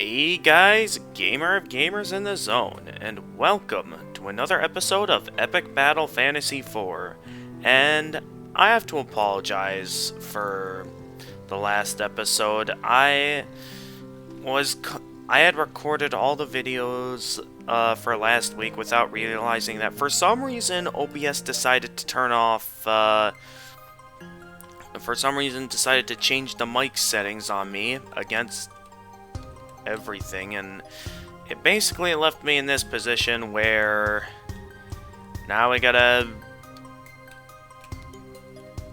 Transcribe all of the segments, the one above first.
Hey guys, Gamer of Gamers in the Zone, and welcome to another episode of Epic Battle Fantasy 4. And I have to apologize for the last episode. I had recorded all the videos for last week without realizing that for some reason OBS decided to turn off, decided to change the mic settings on me against everything, and it basically left me in this position where now I gotta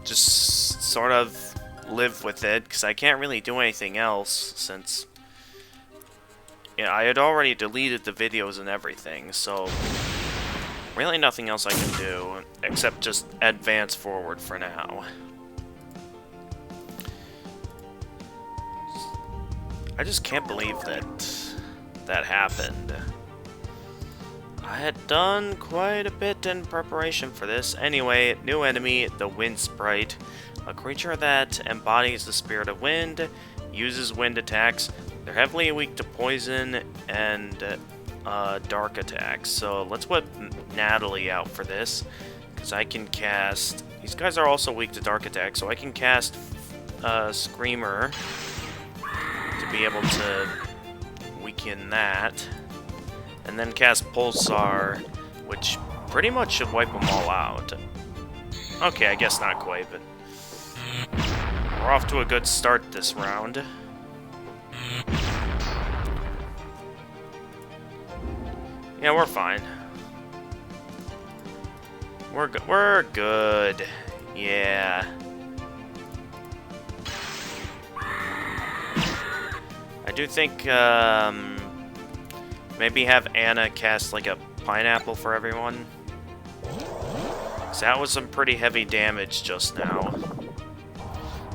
just sort of live with it, because I can't really do anything else since I had already deleted the videos and everything, so really nothing else I can do except just advance forward for now. I just can't believe that happened. I had done quite a bit in preparation for this. Anyway, new enemy, the Wind Sprite. A creature that embodies the spirit of wind, uses wind attacks. They're heavily weak to poison and dark attacks. So let's whip Natalie out for this, because I can cast... These guys are also weak to dark attacks, so I can cast Screamer to be able to weaken that, and then cast Pulsar, which pretty much should wipe them all out. Okay, I guess not quite, but we're off to a good start this round. Yeah, we're fine. We're good. Yeah. I do think, maybe have Anna cast, like, a pineapple for everyone. 'Cause that was some pretty heavy damage just now.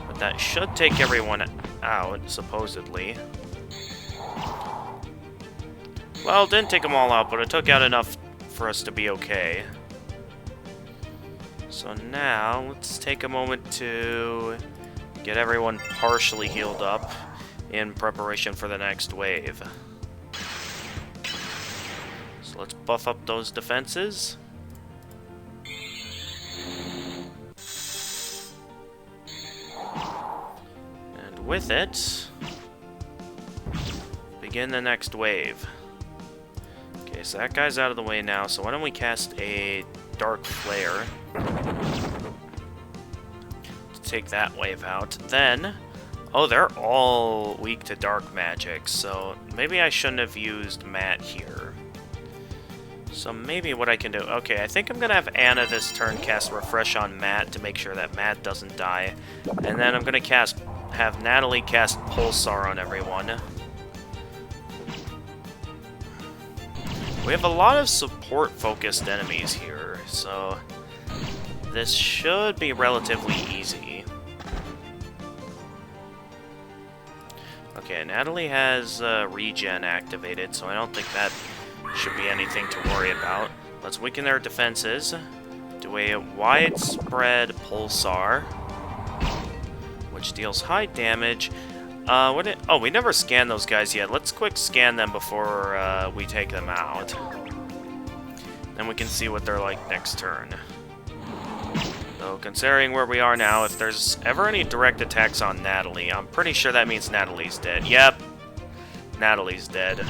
But that should take everyone out, supposedly. Well, it didn't take them all out, but it took out enough for us to be okay. So now, let's take a moment to get everyone partially healed up in preparation for the next wave. So let's buff up those defenses. And with it, begin the next wave. Okay, so that guy's out of the way now, so why don't we cast a Dark Flare to take that wave out. Then... Oh, they're all weak to dark magic, so maybe I shouldn't have used Matt here. So maybe what I can do... Okay, I think I'm going to have Anna this turn cast Refresh on Matt to make sure that Matt doesn't die. And then I'm going to have Natalie cast Pulsar on everyone. We have a lot of support-focused enemies here, so this should be relatively easy. Okay, Natalie has regen activated, so I don't think that should be anything to worry about. Let's weaken their defenses. Do a widespread Pulsar, which deals high damage. Oh, we never scanned those guys yet. Let's quick scan them before we take them out. Then we can see what they're like next turn. So, considering where we are now, if there's ever any direct attacks on Natalie, I'm pretty sure that means Natalie's dead. Yep, Natalie's dead.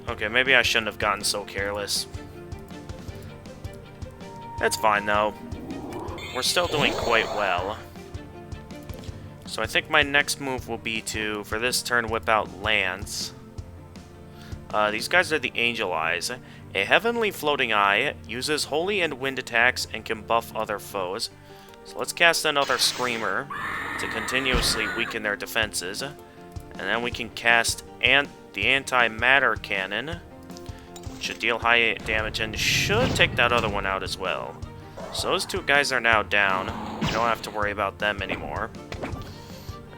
Okay, maybe I shouldn't have gotten so careless. That's fine, though. We're still doing quite well. So I think my next move will be to, for this turn, whip out Lance. These guys are the Angel Eyes. A heavenly floating eye, uses holy and wind attacks, and can buff other foes. So let's cast another Screamer to continuously weaken their defenses. And then we can cast the Anti-Matter Cannon, which should deal high damage and should take that other one out as well. So those two guys are now down. We don't have to worry about them anymore.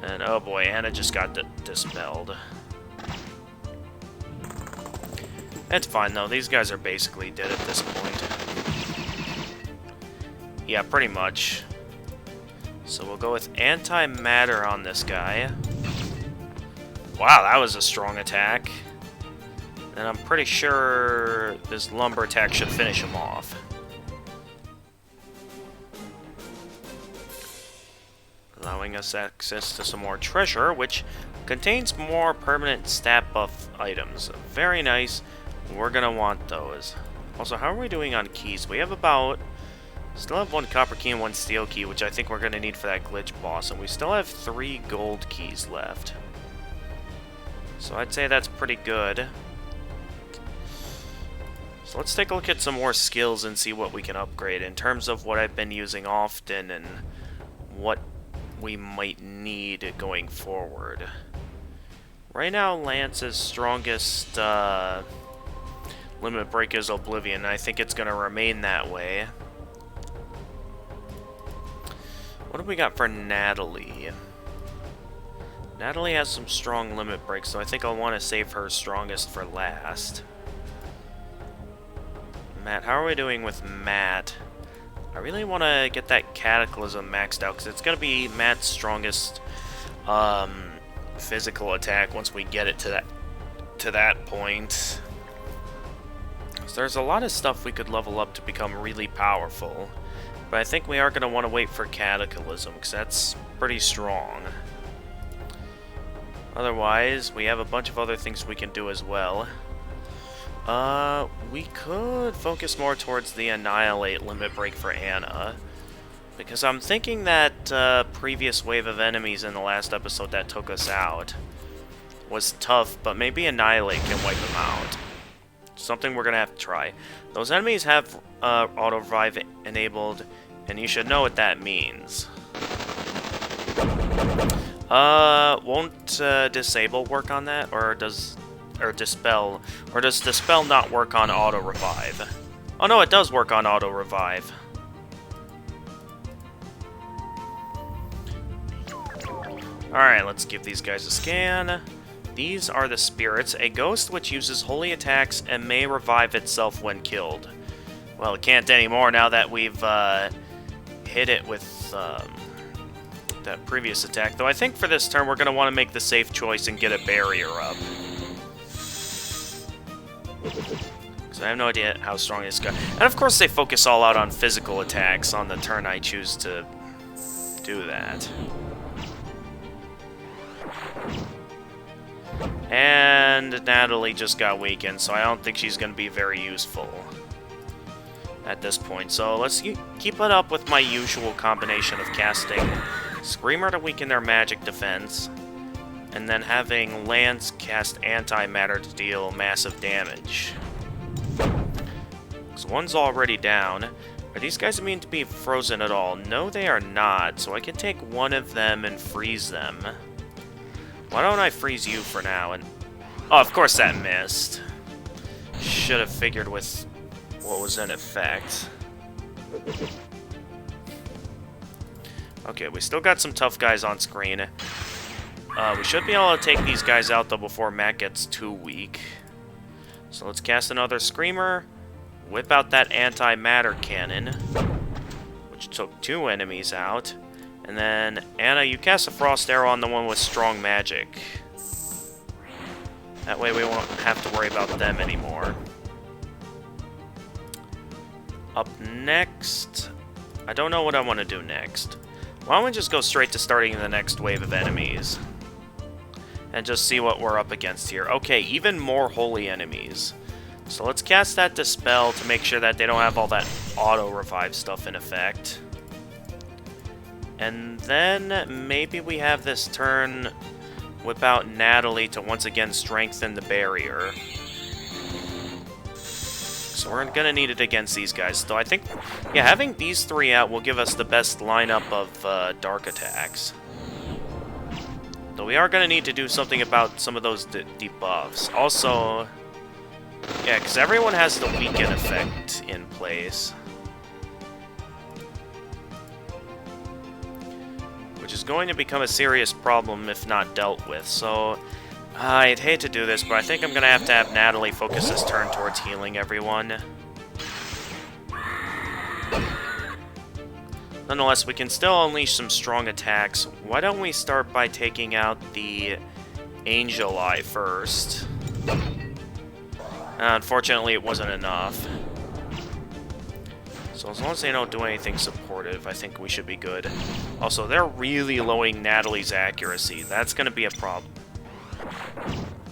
And oh boy, Anna just got dispelled. It's fine, though. These guys are basically dead at this point. Yeah, pretty much. So we'll go with antimatter on this guy. Wow, that was a strong attack. And I'm pretty sure this lumber attack should finish him off. Allowing us access to some more treasure, which contains more permanent stat buff items. Very nice. We're gonna want those. Also, how are we doing on keys? We have about... Still have 1 copper key and 1 steel key, which I think we're gonna need for that glitch boss. And we still have 3 gold keys left. So I'd say that's pretty good. So let's take a look at some more skills and see what we can upgrade in terms of what I've been using often and what we might need going forward. Right now, Lance's strongest limit break is Oblivion. I think it's going to remain that way. What do we got for Natalie? Natalie has some strong limit breaks, so I think I'll want to save her strongest for last. Matt, how are we doing with Matt? I really want to get that Cataclysm maxed out, because it's going to be Matt's strongest physical attack once we get it to that point. So there's a lot of stuff we could level up to become really powerful, but I think we are going to want to wait for Cataclysm, because that's pretty strong. Otherwise, we have a bunch of other things we can do as well. We could focus more towards the Annihilate limit break for Anna, because I'm thinking that previous wave of enemies in the last episode that took us out was tough, but maybe Annihilate can wipe them out. Something we're gonna have to try. Those enemies have auto revive enabled, and you should know what that means. Won't disable work on that, or does dispel, or does dispel not work on auto revive? Oh no, it does work on auto revive. Alright, let's give these guys a scan. These are the spirits, a ghost which uses holy attacks and may revive itself when killed. Well, it can't anymore now that we've hit it with that previous attack. Though I think for this turn we're going to want to make the safe choice and get a barrier up. Because I have no idea how strong this guy... And of course they focus all out on physical attacks on the turn I choose to do that. And Natalie just got weakened, so I don't think she's going to be very useful at this point. So let's keep it up with my usual combination of casting Screamer to weaken their magic defense, and then having Lance cast Antimatter to deal massive damage. So one's already down. Are these guys immune to be frozen at all? No, they are not, so I can take one of them and freeze them. Why don't I freeze you for now? And oh, of course that missed. Should have figured with what was in effect. Okay, we still got some tough guys on screen. We should be able to take these guys out, though, before Matt gets too weak. So let's cast another Screamer, whip out that Antimatter Cannon, which took 2 enemies out. And then, Anna, you cast a Frost Arrow on the one with strong magic. That way we won't have to worry about them anymore. Up next... I don't know what I want to do next. Why don't we just go straight to starting the next wave of enemies? And just see what we're up against here. Okay, even more holy enemies. So let's cast that Dispel to make sure that they don't have all that auto-revive stuff in effect. And then maybe we have this turn whip out Natalie to once again strengthen the barrier. So we're gonna need it against these guys. Though I think, yeah, having these 3 out will give us the best lineup of dark attacks. Though we are gonna need to do something about some of those debuffs. Also, yeah, because everyone has the weaken effect in place. Which is going to become a serious problem if not dealt with. So, I'd hate to do this, but I think I'm going to have Natalie focus this turn towards healing everyone. Nonetheless, we can still unleash some strong attacks. Why don't we start by taking out the Angel Eye first? Unfortunately, it wasn't enough. So as long as they don't do anything supportive, I think we should be good. Also, they're really lowering Natalie's accuracy. That's going to be a problem.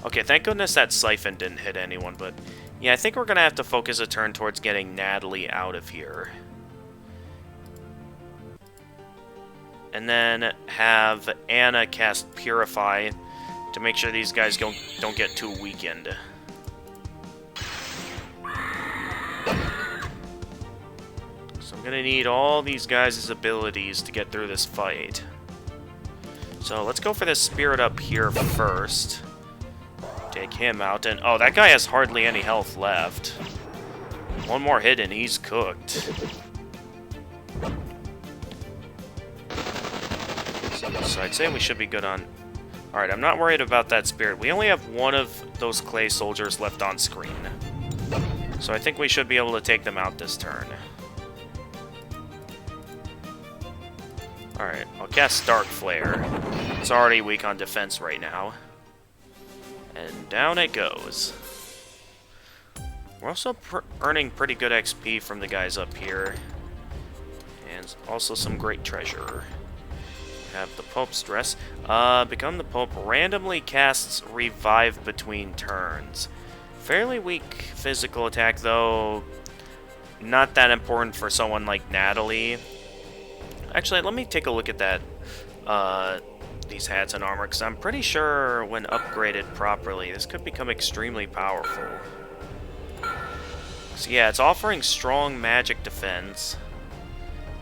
Okay, thank goodness that Siphon didn't hit anyone, but yeah, I think we're going to have to focus a turn towards getting Natalie out of here. And then have Anna cast Purify to make sure these guys don't get too weakened. So I'm gonna need all these guys' abilities to get through this fight. So let's go for this Spirit up here first. Take him out, and oh, that guy has hardly any health left. One more hit and he's cooked. So I'd say we should be good on... Alright, I'm not worried about that Spirit. We only have one of those clay soldiers left on screen. So I think we should be able to take them out this turn. Alright, I'll cast Dark Flare. It's already weak on defense right now. And down it goes. We're also earning pretty good XP from the guys up here. And also some great treasure. Have the Pope's Dress. Become the Pope randomly casts Revive between turns. Fairly weak physical attack, though not that important for someone like Natalie. Actually, let me take a look at that, these hats and armor, because I'm pretty sure when upgraded properly, this could become extremely powerful. So yeah, it's offering strong magic defense.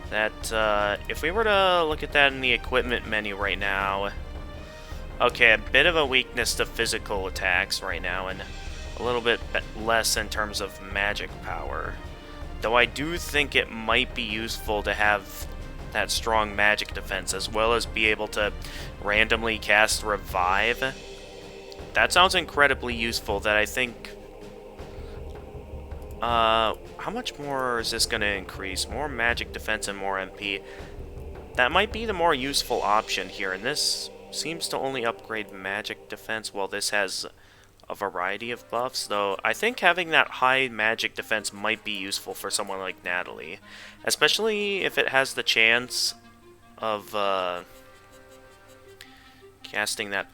That, if we were to look at that in the equipment menu right now... Okay, a bit of a weakness to physical attacks right now, and a little bit less in terms of magic power. Though I do think it might be useful to have that strong magic defense, as well as be able to randomly cast Revive. That sounds incredibly useful, that I think... how much more is this going to increase? More magic defense and more MP. That might be the more useful option here, and this seems to only upgrade magic defense, while this has a variety of buffs, though I think having that high magic defense might be useful for someone like Natalie, especially if it has the chance of casting that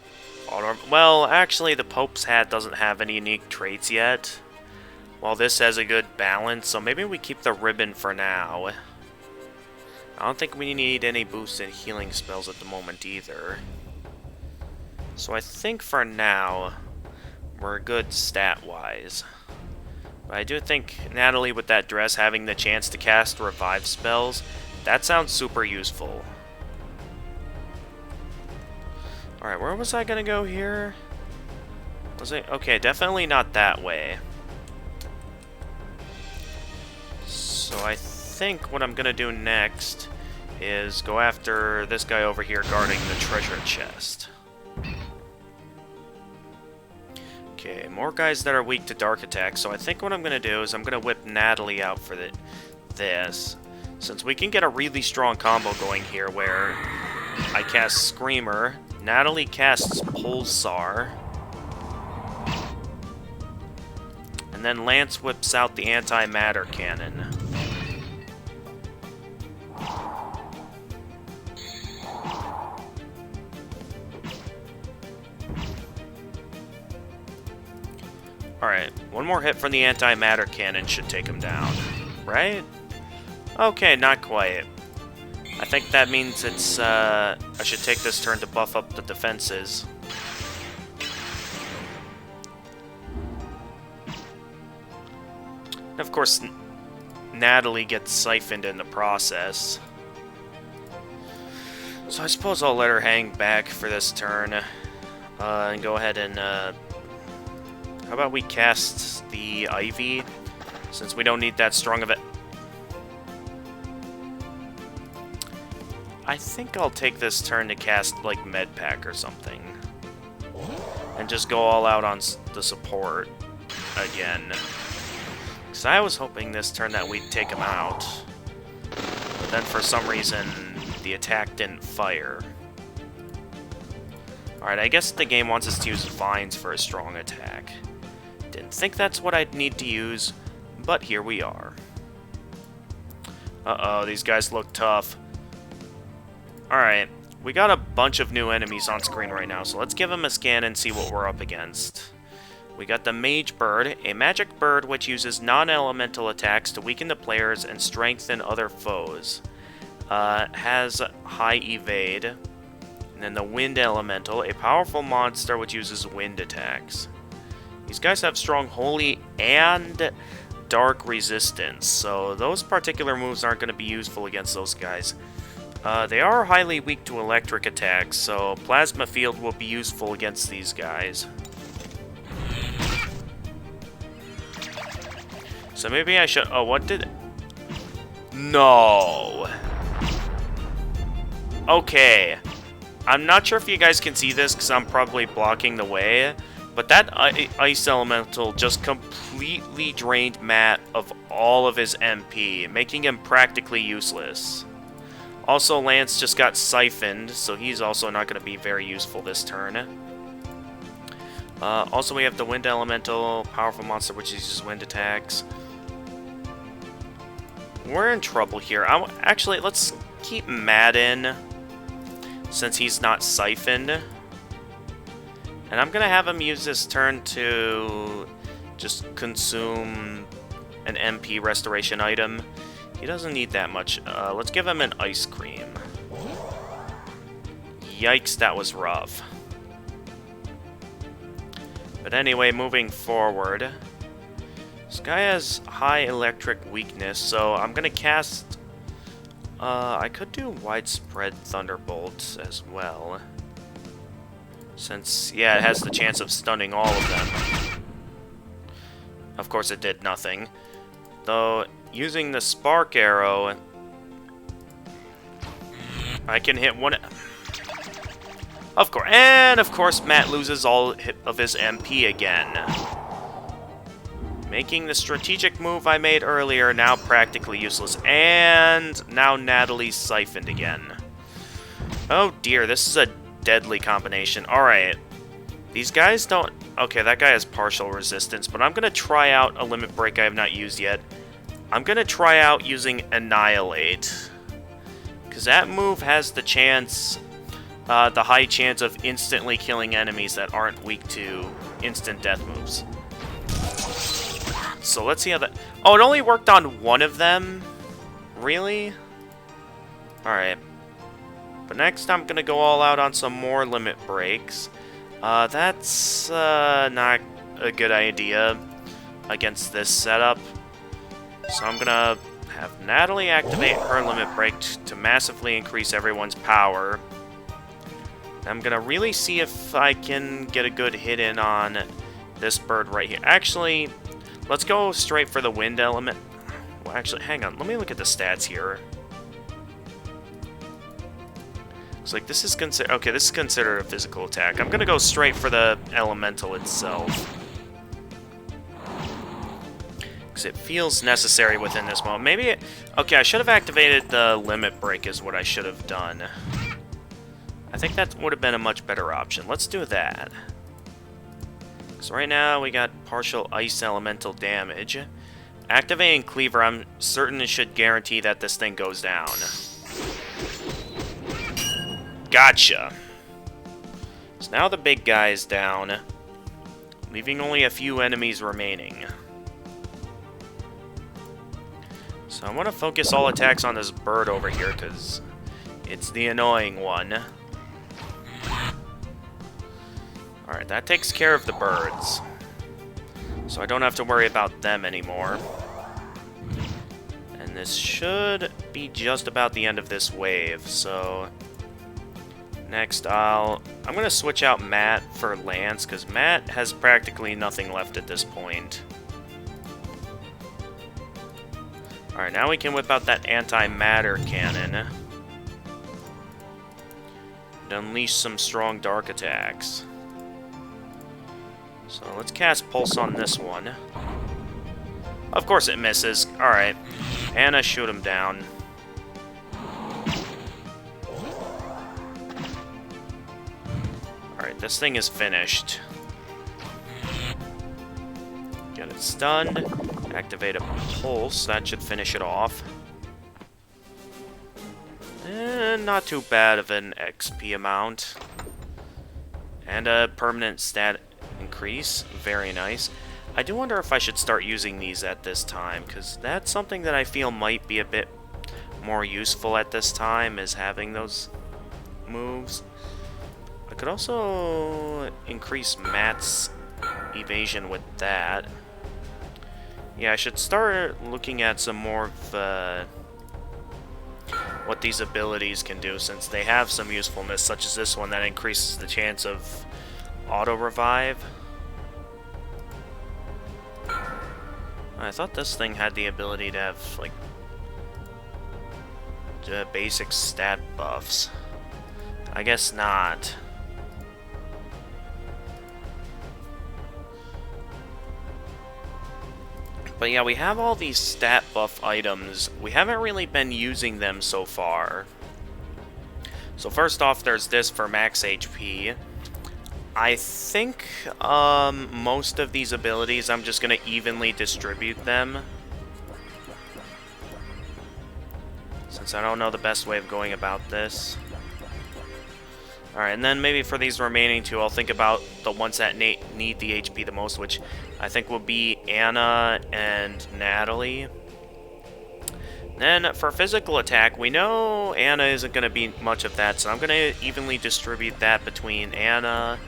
auto... Well, actually, the Pope's hat doesn't have any unique traits yet, while this has a good balance, so maybe we keep the ribbon for now. I don't think we need any boosted healing spells at the moment either. So I think for now, we're good stat-wise. But I do think Natalie with that dress having the chance to cast Revive spells, that sounds super useful. Alright, where was I gonna go here? Was it? Okay, definitely not that way. So I think what I'm gonna do next is go after this guy over here guarding the treasure chest. Okay, more guys that are weak to dark attacks, so I think what I'm gonna do is I'm gonna whip Natalie out for this. Since we can get a really strong combo going here where I cast Screamer, Natalie casts Pulsar, and then Lance whips out the Anti-Matter Cannon. Alright, one more hit from the Anti-Matter Cannon should take him down, right? Okay, not quite. I think that means it's, I should take this turn to buff up the defenses. And of course, Natalie gets siphoned in the process. So I suppose I'll let her hang back for this turn. And go ahead and, how about we cast the Ivy, since we don't need that strong of it. I think I'll take this turn to cast, like, Med Pack or something. And just go all out on the support again. Because I was hoping this turn that we'd take him out. But then for some reason, the attack didn't fire. Alright, I guess the game wants us to use vines for a strong attack. Didn't think that's what I'd need to use, but here we are. Uh-oh, these guys look tough. Alright, we got a bunch of new enemies on screen right now, so let's give them a scan and see what we're up against. We got the Mage Bird, a magic bird which uses non-elemental attacks to weaken the players and strengthen other foes. Has high evade. And then the Wind Elemental, a powerful monster which uses wind attacks. These guys have strong holy and dark resistance, so those particular moves aren't going to be useful against those guys. They are highly weak to electric attacks, so Plasma Field will be useful against these guys. So maybe I should... Oh, what did... No! Okay. I'm not sure if you guys can see this, because I'm probably blocking the way, but that Ice Elemental just completely drained Matt of all of his MP, making him practically useless. Also, Lance just got siphoned, so he's also not going to be very useful this turn. Also, we have the Wind Elemental, powerful monster which uses wind attacks. We're in trouble here. Actually, let's keep Matt in, since he's not siphoned. And I'm going to have him use this turn to just consume an MP restoration item. He doesn't need that much. Let's give him an ice cream. Yikes, that was rough. But anyway, moving forward. This guy has high electric weakness, so I'm going to cast... I could do Widespread Thunderbolt as well. Since, yeah, it has the chance of stunning all of them. Of course, it did nothing. Though, using the Spark Arrow, I can hit one... Of course, and of course, Matt loses all of his MP again. Making the strategic move I made earlier now practically useless. And now Natalie's siphoned again. Oh dear, this is a deadly combination. Alright. These guys don't... Okay, that guy has partial resistance, but I'm going to try out a limit break I have not used yet. I'm going to try out using Annihilate. Because that move has the chance... the high chance of instantly killing enemies that aren't weak to instant death moves. So let's see how that... Oh, it only worked on one of them? Really? Alright. But next I'm going to go all out on some more limit breaks. That's not a good idea against this setup. So I'm going to have Natalie activate her limit break to massively increase everyone's power. I'm going to really see if I can get a good hit in on this bird right here. Actually... Let's go straight for the wind element. Well, actually, hang on. Let me look at the stats here. Looks like this is considered... Okay, this is considered a physical attack. I'm going to go straight for the elemental itself. Because it feels necessary within this moment. Maybe... Okay, I should have activated the limit break is what I should have done. I think that would have been a much better option. Let's do that. So right now, we got partial ice elemental damage. Activating Cleaver, I'm certain it should guarantee that this thing goes down. Gotcha! So now the big guy is down, leaving only a few enemies remaining. So I want to focus all attacks on this bird over here, because it's the annoying one. Alright, that takes care of the birds. So I don't have to worry about them anymore. And this should be just about the end of this wave, so... Next, I'm going to switch out Matt for Lance, because Matt has practically nothing left at this point. Alright, now we can whip out that anti-matter cannon. And unleash some strong dark attacks. So let's cast Pulse on this one. Of course it misses. Alright. Anna, shoot him down. this thing is finished. Get it stunned. Activate a pulse. That should finish it off. Not too bad of an XP amount. And a permanent stat increase. Very nice. I do wonder if I should start using these at this time, because that's something that I feel might be a bit more useful at this time, is having those moves. I could also increase Matt's evasion with that. Yeah, I should start looking at some more of what these abilities can do, since they have some usefulness, such as this one that increases the chance of auto-revive. I thought this thing had the ability to have, like, basic stat buffs. I guess not. But yeah, we have all these stat buff items. We haven't really been using them so far. So first off, there's this for max HP. I think most of these abilities, I'm just going to evenly distribute them, since I don't know the best way of going about this. Alright, and then maybe for these remaining two, I'll think about the ones that need the HP the most, which I think will be Anna and Natalie. Then for physical attack, we know Anna isn't going to be much of that, so I'm going to evenly distribute that between Anna,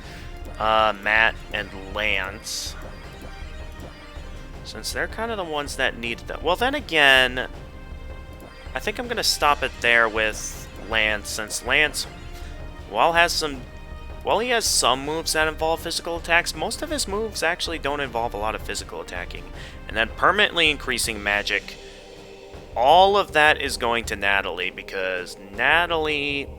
Matt, and Lance, since they're kind of the ones that need that. Well, then again, I think I'm going to stop it there with Lance, since Lance, while he has some moves that involve physical attacks, most of his moves actually don't involve a lot of physical attacking. And then permanently increasing magic, all of that is going to Natalie, because Natalie,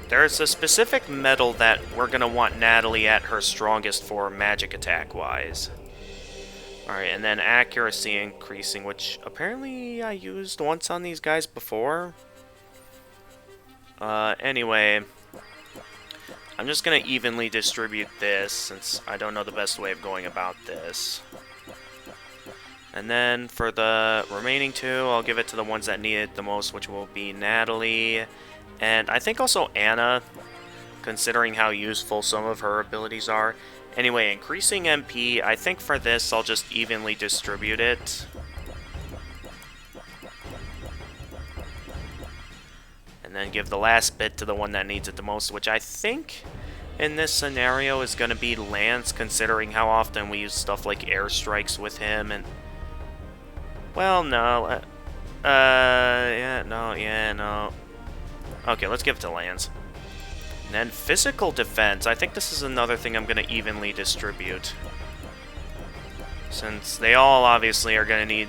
there's a specific medal that we're going to want Natalie at her strongest for magic attack-wise. Alright, and then accuracy increasing, which apparently I used once on these guys before. Anyway, I'm just going to evenly distribute this, since I don't know the best way of going about this. And then for the remaining two, I'll give it to the ones that need it the most, which will be Natalie, and I think also Anna, considering how useful some of her abilities are. Anyway, increasing MP, I think for this, I'll just evenly distribute it. And then give the last bit to the one that needs it the most, which I think in this scenario is going to be Lance, considering how often we use stuff like airstrikes with him. And well, no. Yeah, no. Okay, let's give it to Lance. And then physical defense. I think this is another thing I'm going to evenly distribute, since they all obviously are going to need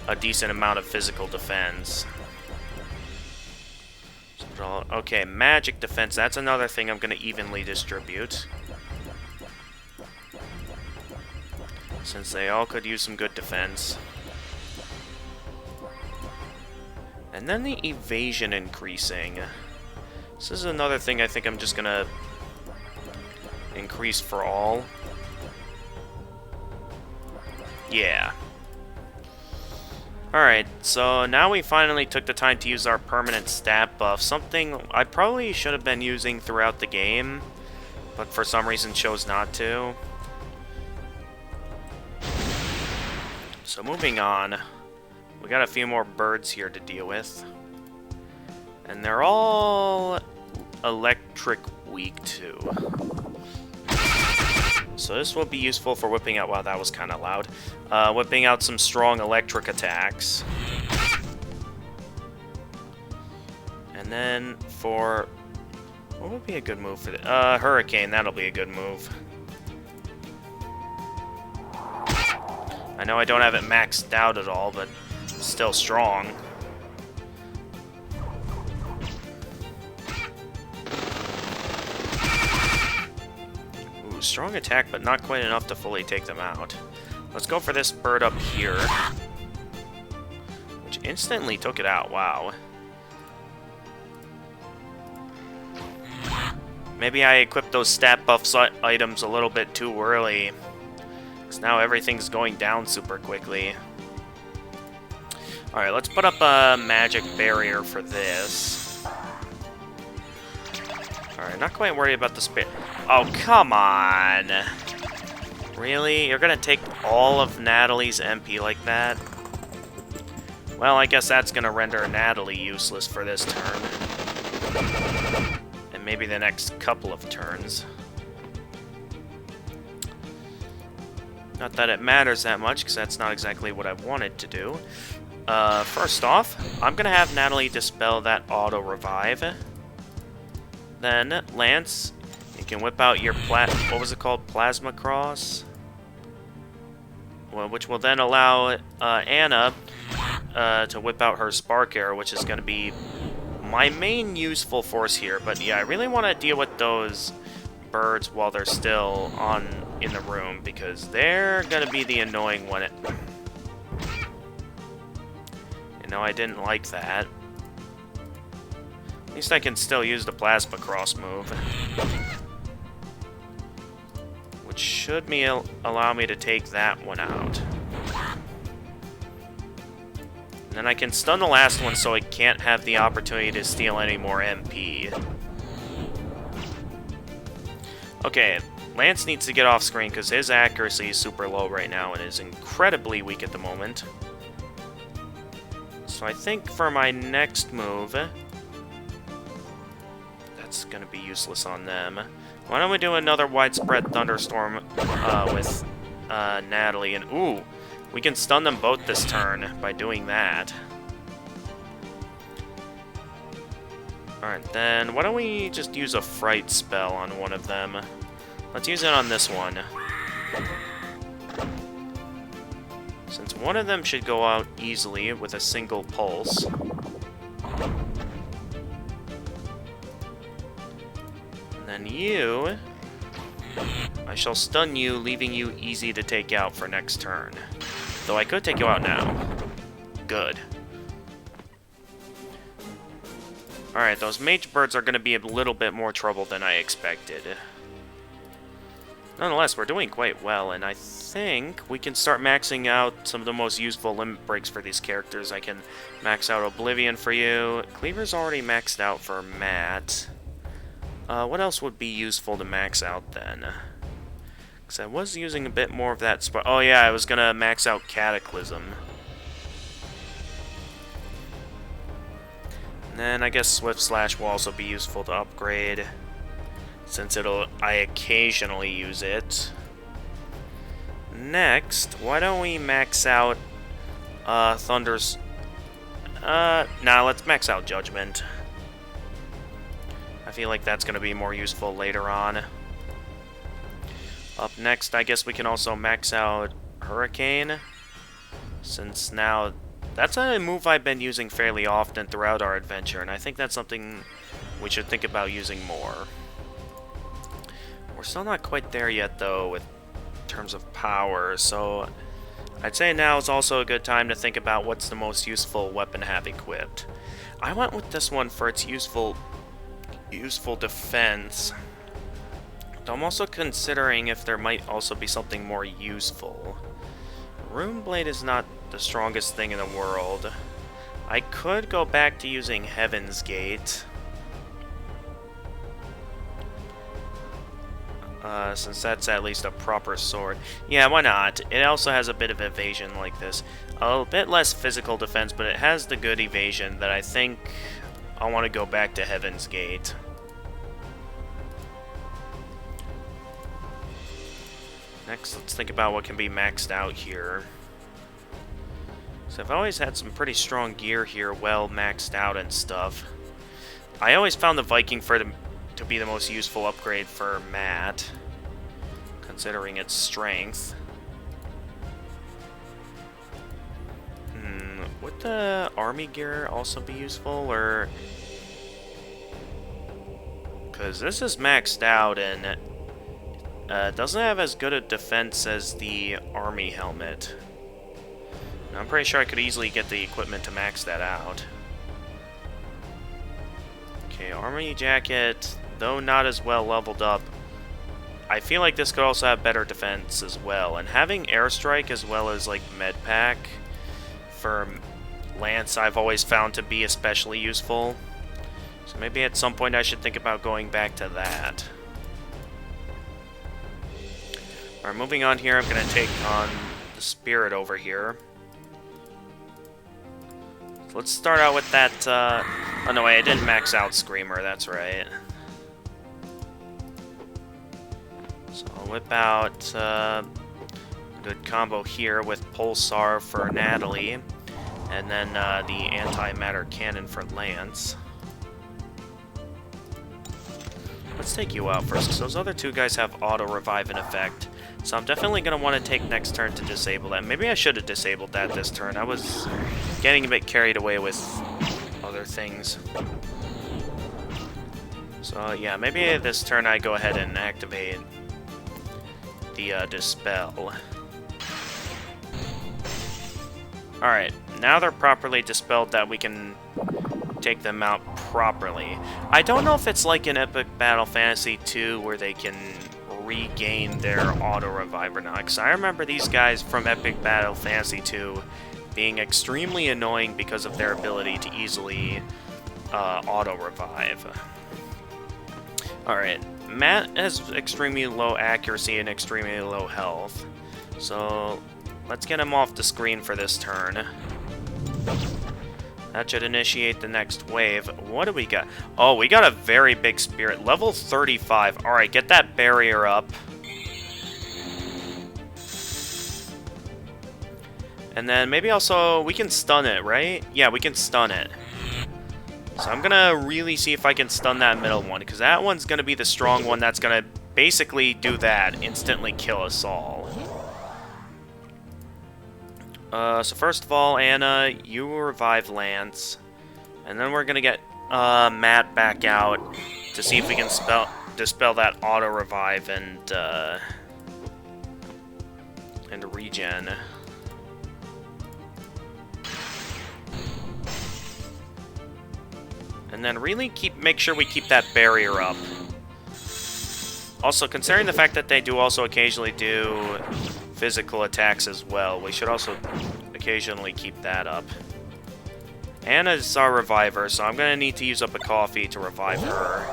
a decent amount of physical defense. Okay, magic defense. That's another thing I'm going to evenly distribute, since they all could use some good defense. And then the evasion increasing. This is another thing I think I'm just gonna increase for all. Yeah. Alright, so now we finally took the time to use our permanent stat buff, something I probably should have been using throughout the game, but for some reason chose not to. So moving on. We got a few more birds here to deal with. And they're all electric weak too. So this will be useful for whipping out, wow, that was kind of loud. Whipping out some strong electric attacks. And then for, what would be a good move for the, Hurricane, that'll be a good move. I know I don't have it maxed out at all, but still strong. Ooh, strong attack, but not quite enough to fully take them out. Let's go for this bird up here, which instantly took it out. Wow. Maybe I equipped those stat buffs items a little bit too early. Because now everything's going down super quickly. Alright, let's put up a magic barrier for this. Alright, not quite worried about the spit. Oh, come on! Really? You're gonna take all of Natalie's MP like that? Well, I guess that's gonna render Natalie useless for this turn. And maybe the next couple of turns. Not that it matters that much, because that's not exactly what I wanted to do. First off, I'm gonna have Natalie dispel that auto-revive. Then, Lance, you can whip out your what was it called? Plasma Cross? Well, which will then allow Anna to whip out her Spark Arrow, which is gonna be my main useful force here. But yeah, I really want to deal with those birds while they're still in the room, because they're gonna be the annoying one. You know, I didn't like that. At least I can still use the Plasma Cross move, which should allow me to take that one out. And then I can stun the last one so it can't have the opportunity to steal any more MP. Okay, Lance needs to get off screen because his accuracy is super low right now and is incredibly weak at the moment. So I think for my next move, that's going to be useless on them. Why don't we do another widespread thunderstorm with Natalie? And ooh, we can stun them both this turn by doing that. Alright, then why don't we just use a Fright spell on one of them? Let's use it on this one. Since one of them should go out easily with a single pulse. And then you... I shall stun you, leaving you easy to take out for next turn. Though I could take you out now. Good. Alright, those mage birds are going to be a little bit more trouble than I expected. Nonetheless, we're doing quite well, and I think we can start maxing out some of the most useful limit breaks for these characters. I can max out Oblivion for you. Cleaver's already maxed out for Matt. What else would be useful to max out then? Because I was using a bit more of that oh yeah, I was going to max out Cataclysm. And then I guess Swift Slash will also be useful to upgrade, since I occasionally use it. Next, why don't we max out Thunder's... nah, let's max out Judgment. I feel like that's going to be more useful later on. Up next, I guess we can also max out Hurricane, since now that's a move I've been using fairly often throughout our adventure, and I think that's something we should think about using more. We're still not quite there yet, though, in terms of power, so I'd say now is also a good time to think about what's the most useful weapon to have equipped. I went with this one for its useful defense. I'm also considering if there might also be something more useful. Runeblade is not the strongest thing in the world. I could go back to using Heaven's Gate. Since that's at least a proper sword. Yeah, why not? It also has a bit of evasion like this. A bit less physical defense, but it has the good evasion that I think I want to go back to Heaven's Gate. Next, let's think about what can be maxed out here. So I've always had some pretty strong gear here, well maxed out and stuff. I always found the Viking to be the most useful upgrade for Matt, considering its strength. Would the army gear also be useful, or... Because this is maxed out and doesn't have as good a defense as the army helmet. I'm pretty sure I could easily get the equipment to max that out. Okay, army jacket, though not as well leveled up, I feel like this could also have better defense as well. And having airstrike as well as like med pack for Lance I've always found to be especially useful. So maybe at some point I should think about going back to that. Alright, moving on here, I'm going to take on the Spirit over here. So let's start out with that, oh no, wait, I didn't max out Screamer, that's right. So I'll whip out a good combo here with Pulsar for Natalie, and then the Antimatter Cannon for Lance. Let's take you out first, because those other two guys have auto-revive in effect. So I'm definitely going to want to take next turn to disable that. Maybe I should have disabled that this turn. I was getting a bit carried away with other things. So yeah, maybe this turn I go ahead and activate the Dispel. Alright, now they're properly dispelled that we can take them out properly. I don't know if it's like in Epic Battle Fantasy 2 where they can regain their auto-revive or not, because I remember these guys from Epic Battle Fantasy 2 being extremely annoying because of their ability to easily auto-revive. Alright, Matt has extremely low accuracy and extremely low health, so let's get him off the screen for this turn. That should initiate the next wave. What do we got? Oh, we got a very big Spirit. Level 35. Alright, get that barrier up. And then maybe also, we can stun it, right? Yeah, we can stun it. So I'm gonna really see if I can stun that middle one, because that one's gonna be the strong one that's gonna basically do that. Instantly kill us all. So first of all, Anna, you will revive Lance, and then we're gonna get Matt back out to see if we can dispel that auto revive and regen. And then really make sure we keep that barrier up. Also, considering the fact that they do also occasionally do physical attacks as well, we should also occasionally keep that up. Anna's our reviver, so I'm gonna need to use up a coffee to revive her.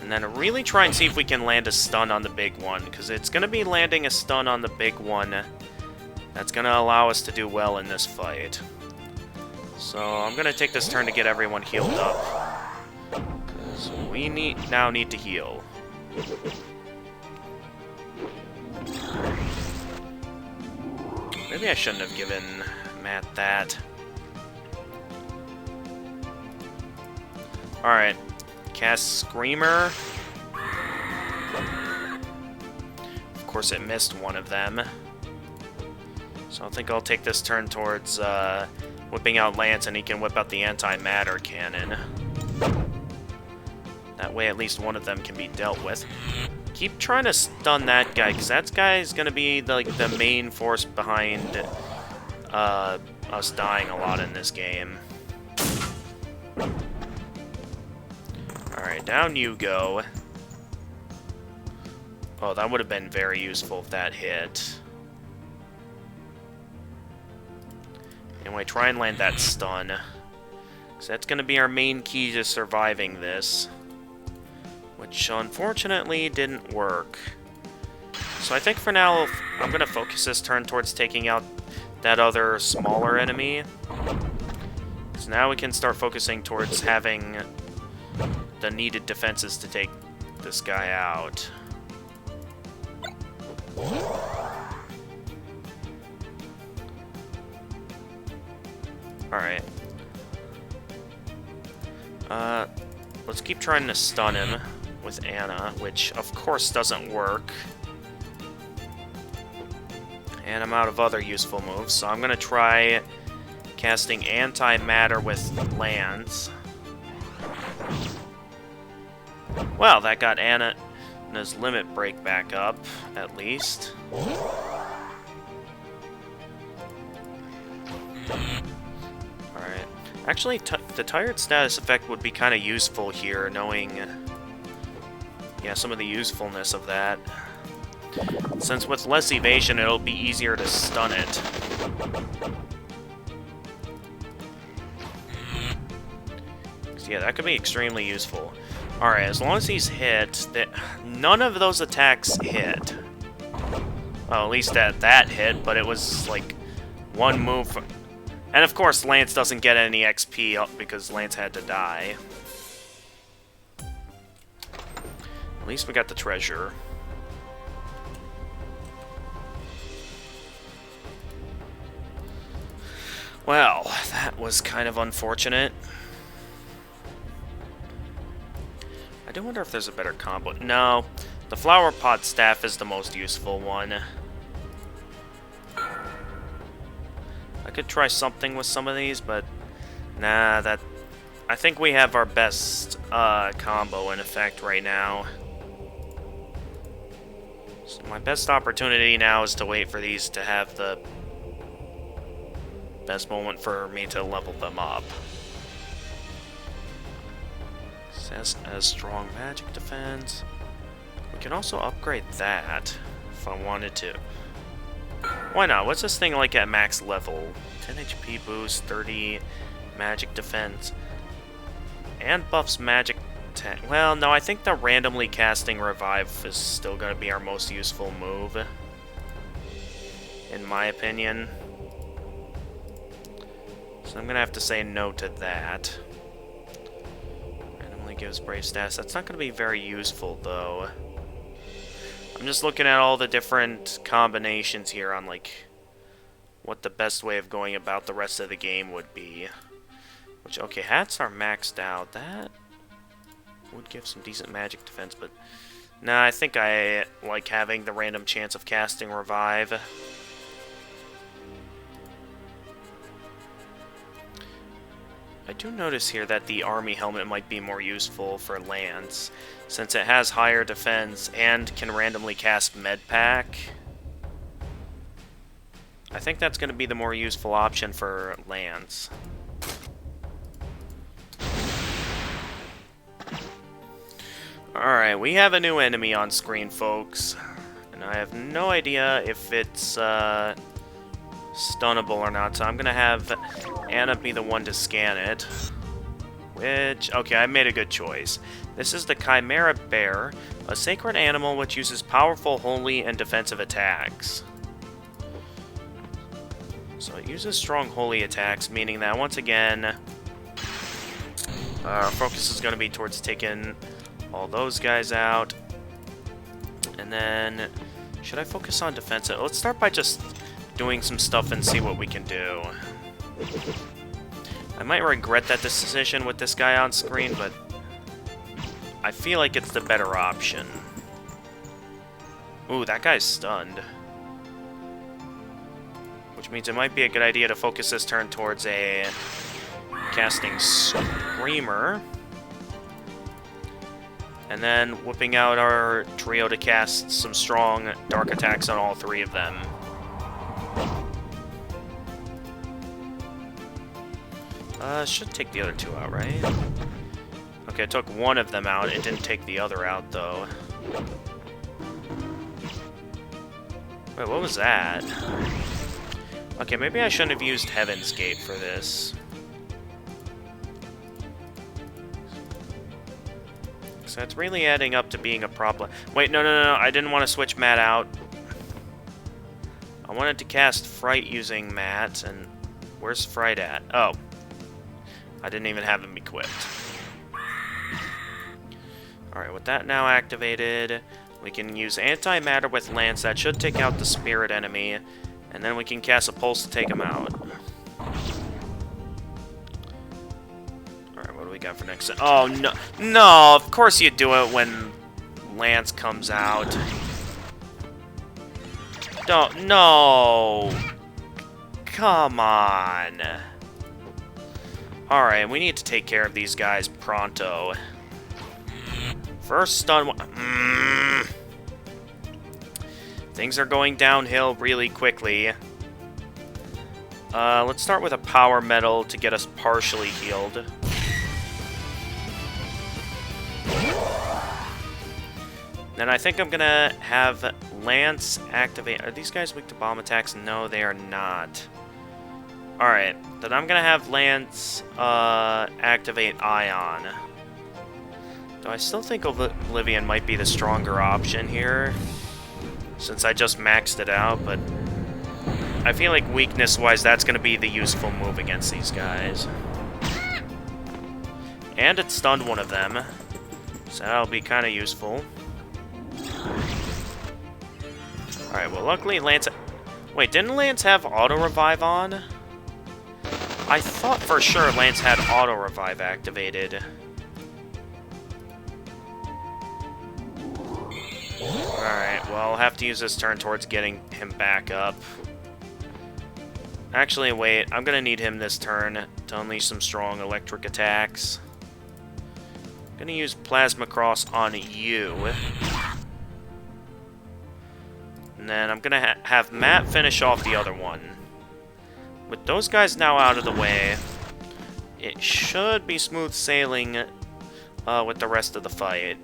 And then really try and see if we can land a stun on the big one, because it's gonna be landing a stun on the big one that's gonna allow us to do well in this fight. So I'm gonna take this turn to get everyone healed up, because we now need to heal. Maybe I shouldn't have given Matt that. Alright. Cast Screamer. Of course it missed one of them. So I think I'll take this turn towards whipping out Lance, and he can whip out the Antimatter Cannon. That way at least one of them can be dealt with. Keep trying to stun that guy, because that guy is going to be the main force behind us dying a lot in this game. Alright, down you go. Oh, that would have been very useful if that hit. Anyway, try and land that stun, because that's going to be our main key to surviving this. Which, unfortunately, didn't work. So I think for now, I'm going to focus this turn towards taking out that other smaller enemy. Because now we can start focusing towards having the needed defenses to take this guy out. Alright. Let's keep trying to stun him with Anna, which of course doesn't work. And I'm out of other useful moves, so I'm gonna try casting Antimatter with Lance. Well, that got Anna's limit break back up, at least. Alright. Actually, the tired status effect would be kind of useful here, knowing, yeah, some of the usefulness of that. Since with less evasion, it'll be easier to stun it. So yeah, that could be extremely useful. Alright, as long as he's hit, none of those attacks hit. Well, at least that hit, but it was like one move. And of course, Lance doesn't get any XP because Lance had to die. At least we got the treasure. Well, that was kind of unfortunate. I do wonder if there's a better combo. No, the flower pot staff is the most useful one. I could try something with some of these, but nah, I think we have our best combo in effect right now. So my best opportunity now is to wait for these to have the best moment for me to level them up. Says as strong magic defense. We can also upgrade that if I wanted to. Why not? What's this thing like at max level? 10 HP boost, 30 magic defense, and buffs magic attack. Well, no, I think the randomly casting revive is still going to be our most useful move, in my opinion. So I'm going to have to say no to that. Randomly gives brave stats. That's not going to be very useful, though. I'm just looking at all the different combinations here on, like, what the best way of going about the rest of the game would be. Which, okay, hats are maxed out. That would give some decent magic defense, but nah, I think I like having the random chance of casting revive. I do notice here that the army helmet might be more useful for Lance, since it has higher defense and can randomly cast med pack. I think that's going to be the more useful option for Lance. Alright, we have a new enemy on screen, folks. And I have no idea if it's stunnable or not, so I'm going to have Anna be the one to scan it. Which, okay, I made a good choice. This is the Chimera Bear, a sacred animal which uses powerful, holy, and defensive attacks. So it uses strong holy attacks, meaning that once again, our focus is going to be towards taking all those guys out. And then, should I focus on defensive? Let's start by just doing some stuff and see what we can do. I might regret that decision with this guy on screen, but I feel like it's the better option. Ooh, that guy's stunned. Which means it might be a good idea to focus this turn towards a casting Screamer. And then whipping out our trio to cast some strong dark attacks on all three of them. Should take the other two out, right? Okay, it took one of them out. It didn't take the other out, though. Wait, what was that? Okay, maybe I shouldn't have used Heaven's Gate for this. So it's really adding up to being a problem. Wait, no, I didn't want to switch Matt out. I wanted to cast Fright using Matt, and where's Fright at? Oh. I didn't even have him equipped. Alright, with that now activated, we can use Antimatter with Lance. That should take out the spirit enemy, and then we can cast a Pulse to take him out. Alright, what do we got for next? Oh, no. No, of course you do it when Lance comes out. Don't. No. Come on. Alright, we need to take care of these guys pronto. First stun. Things are going downhill really quickly. Let's start with a power metal to get us partially healed. Then I think I'm gonna have Lance activate... Are these guys weak to bomb attacks? No, they are not. Alright, then I'm gonna have Lance activate Ion. Though I still think Oblivion might be the stronger option here, since I just maxed it out, but I feel like weakness-wise that's gonna be the useful move against these guys. And it stunned one of them, so that'll be kind of useful. Alright, well luckily Lance... Wait, didn't Lance have auto-revive on? I thought for sure Lance had auto-revive activated. Alright, well I'll have to use this turn towards getting him back up. Actually, wait, I'm gonna need him this turn to unleash some strong electric attacks. I'm gonna use Plasma Cross on you. And then I'm gonna have Matt finish off the other one. With those guys now out of the way, it should be smooth sailing with the rest of the fight.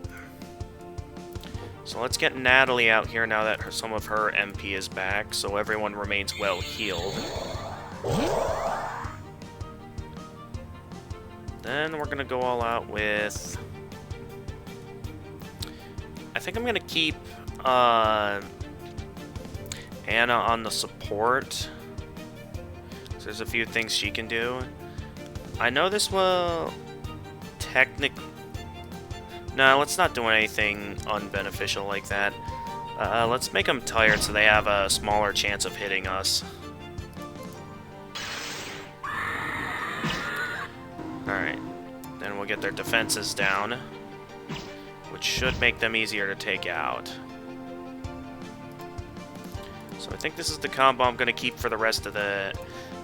So let's get Natalie out here now that some of her MP is back, so everyone remains well healed. Then we're gonna go all out with... I think I'm gonna keep Anna on the support. So there's a few things she can do. I know this will No, let's not do anything unbeneficial like that. Let's make them tired so they have a smaller chance of hitting us. Alright. Then we'll get their defenses down, which should make them easier to take out. So I think this is the combo I'm going to keep for the rest of the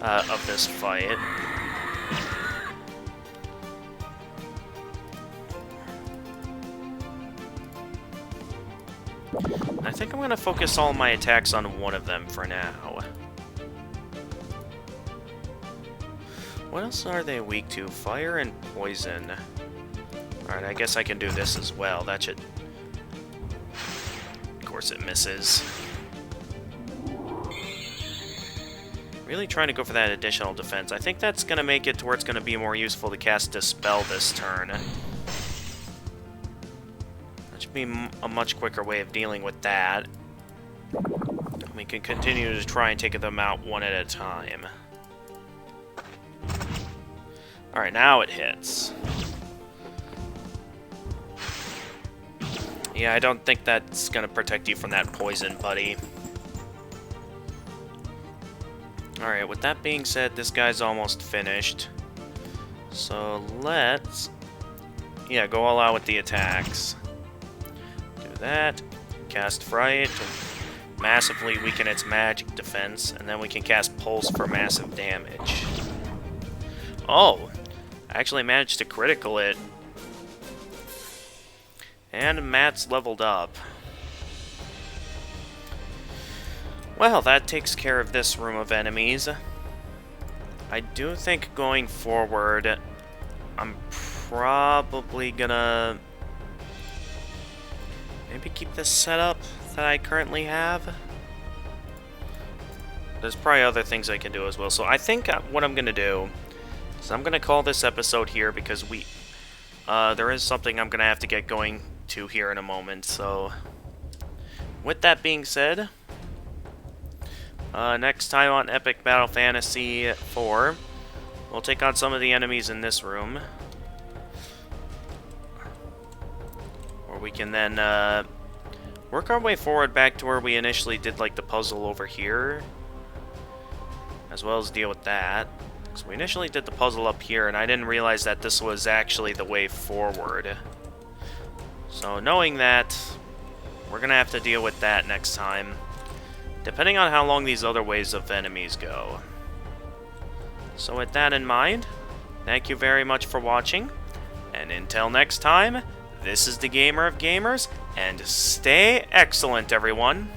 of this fight. I think I'm going to focus all my attacks on one of them for now. What else are they weak to? Fire and poison. Alright, I guess I can do this as well. That should... Of course it misses. Really trying to go for that additional defense. I think that's going to make it to where it's going to be more useful to cast Dispel this turn. That should be a much quicker way of dealing with that. We can continue to try and take them out one at a time. Alright, now it hits. Yeah, I don't think that's going to protect you from that poison, buddy. Alright, with that being said, this guy's almost finished. So let's... Yeah, go all out with the attacks. Do that. Cast Fright to massively weaken its magic defense, and then we can cast Pulse for massive damage. Oh! I actually managed to critical it. And Matt's leveled up. Well, that takes care of this room of enemies. I do think going forward, I'm probably gonna maybe keep this setup that I currently have. There's probably other things I can do as well. So I think what I'm gonna do is I'm gonna call this episode here because there is something I'm gonna have to get going to here in a moment. So with that being said, next time on Epic Battle Fantasy 4, we'll take on some of the enemies in this room. Or we can then work our way forward back to where we initially did like the puzzle over here, as well as deal with that. So we initially did the puzzle up here, and I didn't realize that this was actually the way forward. So knowing that, we're going to have to deal with that next time, depending on how long these other waves of enemies go. So with that in mind, thank you very much for watching, and until next time, this is the Gamer of Gamers, and stay excellent, everyone!